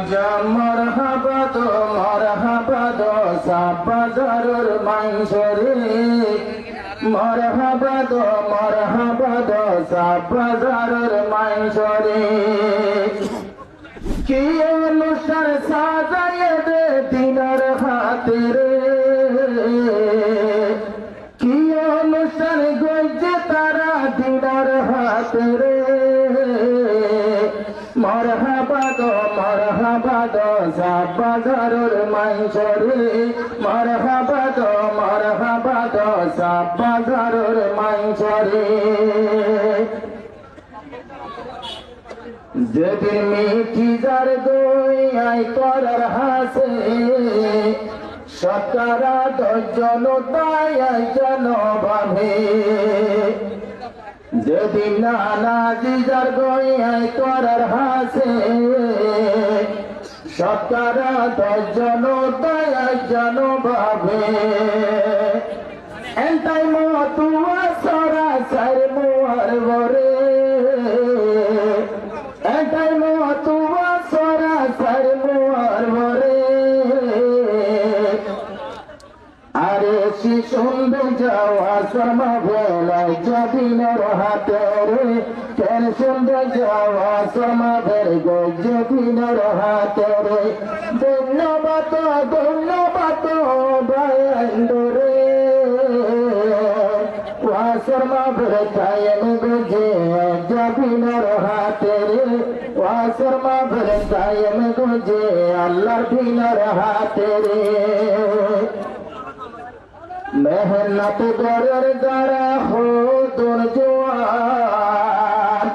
মরহাবা দো সাবাজারের মাইশরে মরহাবা দো সাবাজারের মাইশরে কি অনুষ্ঠান সাজায়ে দে দিনের খাতিরে কি অনুষ্ঠান গইছে তারা দিনের খাতিরে মরহাবা দো সাবাজারের মাইশরে মরহাবা দো সাবাজারের মাইশরে যেদিন মিঠি যার দই আই করার হাসে সকারা দর্জন তাই আই যেন ভাবে যেদিন নানা দিদার গই আই করার হাসে সকারা দর্জন তাই আই যেন ভাবে এন্টাই মতুয়া সরা সার মুয়ার বরে এটাই মতুয়া সরা সার মুয়ার বরে আরে সে সুন্দর যাওয়া সমা বেলায় যদিনের হাতে রে কেন সুন্দর যাওয়া সমা বের গো যদিনের হাতে রে ধন্যবাদ বায়ন্দরে শর্মা বের কায়েম গুজে যদিনের হাতে রে শর্মা বের কায়েম গুজে আল্লাহর দিনের হাতে রে মেহনত গরের দ্বারা হো তোর জোয়ান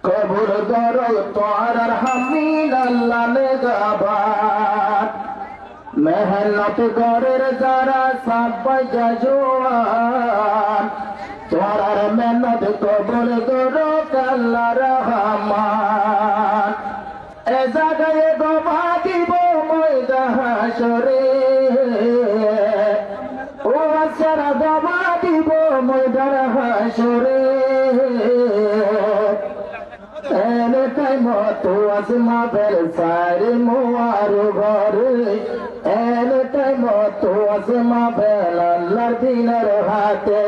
কবুল গর তোর হামিল আল্লাহ নে গাবান মেহনত গরের দ্বারা সাব্বাই জোয়ান তোর মেহনত কবুল গর আল্লাহ রহমান এ জাগায় গোমা দিব ময়দান হাসরে সারা দবা দিব ময়দান হাসরে এনে টাইম তো আসমা বের সারে মুয়ার ঘরে এনে টাইম তো আসমা বের আল্লাহর দিনের হাতে